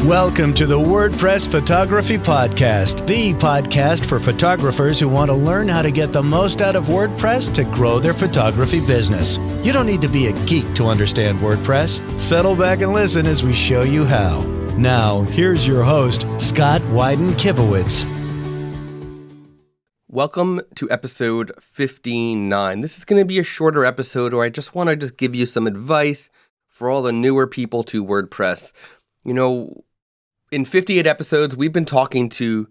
Welcome to the WordPress Photography Podcast, the podcast for photographers who want to learn how to get the most out of WordPress to grow their photography business. You don't need to be a geek to understand WordPress. Settle back and listen as we show you how. Now, here's your host, Scott Wyden-Kivowitz. Welcome to episode 59. This is going to be a shorter episode where I just want to give you some advice for all the newer people to WordPress. You know, in 58 episodes, we've been talking to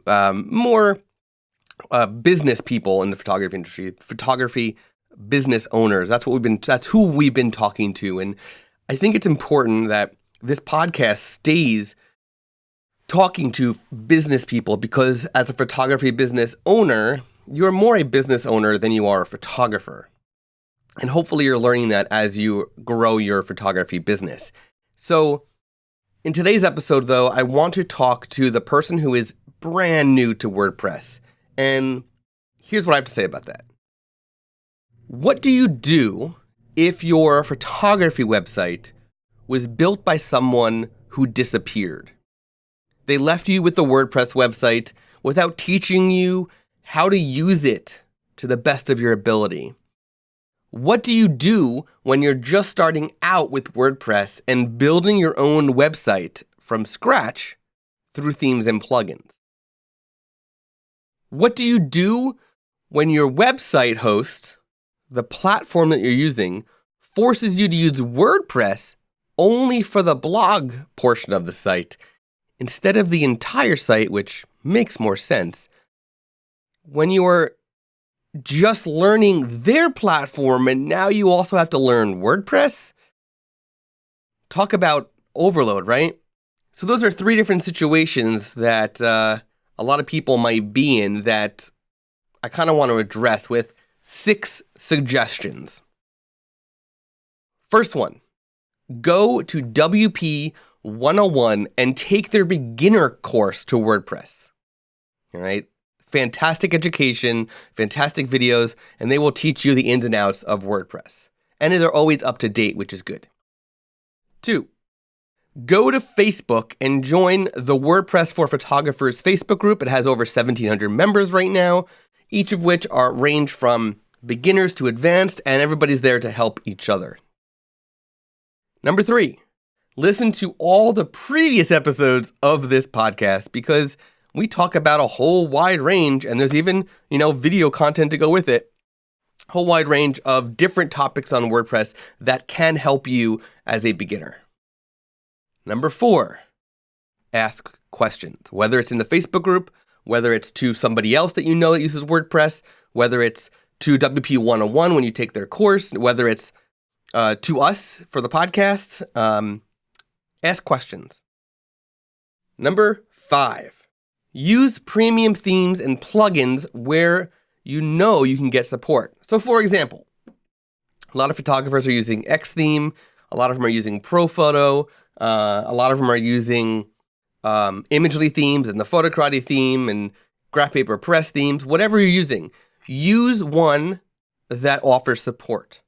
more business people in the photography industry, photography business owners. That's who we've been talking to. And I think it's important that this podcast stays talking to business people, because as a photography business owner, you're more a business owner than you are a photographer. And hopefully you're learning that as you grow your photography business. So in today's episode, though, I want to talk to the person who is brand new to WordPress. And here's what I have to say about that. What do you do if your photography website was built by someone who disappeared? They left you with the WordPress website without teaching you how to use it to the best of your ability. What do you do when you're just starting out with WordPress and building your own website from scratch through themes and plugins? What do you do when your website host, the platform that you're using, forces you to use WordPress only for the blog portion of the site instead of the entire site, which makes more sense? When you're just learning their platform and now you also have to learn WordPress? Talk about overload, right? So those are three different situations that a lot of people might be in that I kind of want to address with 6 suggestions. First one, go to WP 101 and take their beginner course to WordPress. All right? Fantastic education, fantastic videos, and they will teach you the ins and outs of WordPress. And they're always up to date, which is good. 2, go to Facebook and join the WordPress for Photographers Facebook group. It has over 1,700 members right now, each of which range from beginners to advanced, and everybody's there to help each other. Number 3, listen to all the previous episodes of this podcast, because we talk about a whole wide range, and there's even, video content to go with it. A whole wide range of different topics on WordPress that can help you as a beginner. Number 4, ask questions. Whether it's in the Facebook group, whether it's to somebody else that you know that uses WordPress, whether it's to WP 101 when you take their course, whether it's to us for the podcast, ask questions. Number 5. Use premium themes and plugins where you know you can get support. So for example, a lot of photographers are using Xtheme, a lot of them are using ProPhoto, a lot of them are using Imagely themes and the Photocrati theme and Graph Paper Press themes. Whatever you're using, use one that offers support.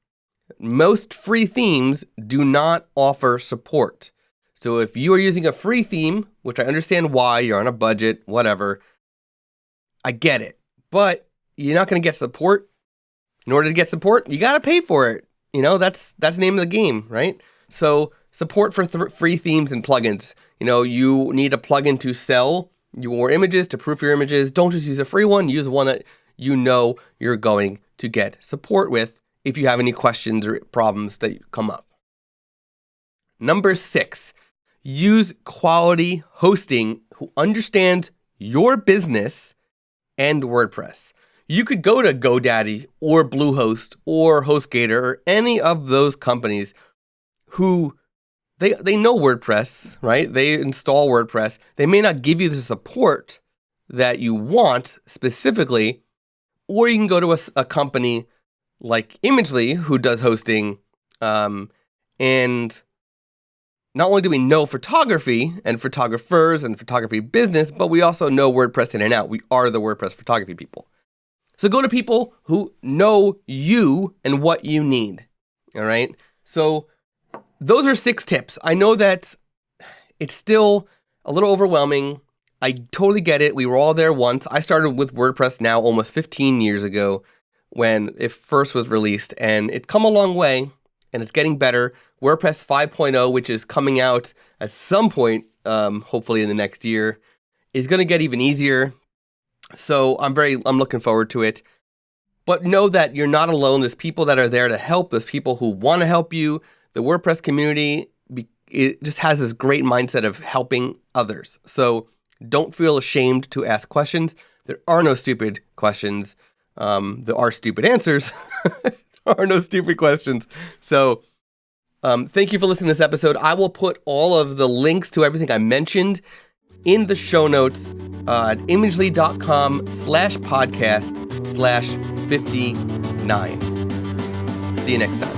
Most free themes do not offer support. So if you are using a free theme, which I understand why, you're on a budget, whatever, I get it. But you're not going to get support. In order to get support, you got to pay for it. That's the name of the game, right? So support for free themes and plugins. You need a plugin to sell your images, to proof your images. Don't just use a free one. Use one that you know you're going to get support with if you have any questions or problems that come up. Number 6. Use quality hosting who understands your business and WordPress. You could go to GoDaddy or Bluehost or HostGator or any of those companies who they know WordPress, right? They install WordPress. They may not give you the support that you want specifically, or you can go to a company like Imagely who does hosting, and not only do we know photography and photographers and photography business, but we also know WordPress in and out. We are the WordPress photography people. So go to people who know you and what you need. All right. So those are 6 tips. I know that it's still a little overwhelming. I totally get it. We were all there once. I started with WordPress now almost 15 years ago when it first was released, and it's come a long way, and it's getting better. WordPress 5.0, which is coming out at some point, hopefully in the next year, is going to get even easier. So I'm looking forward to it. But know that you're not alone. There's people that are there to help. There's people who want to help you. The WordPress community, it just has this great mindset of helping others. So don't feel ashamed to ask questions. There are no stupid questions. There are stupid answers. There are no stupid questions. So thank you for listening to this episode. I will put all of the links to everything I mentioned in the show notes at imagely.com/podcast/59. See you next time.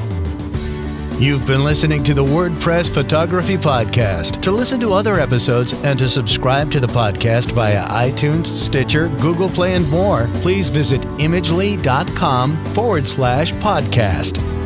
You've been listening to the WordPress Photography Podcast. To listen to other episodes and to subscribe to the podcast via iTunes, Stitcher, Google Play, and more, please visit imagely.com/podcast.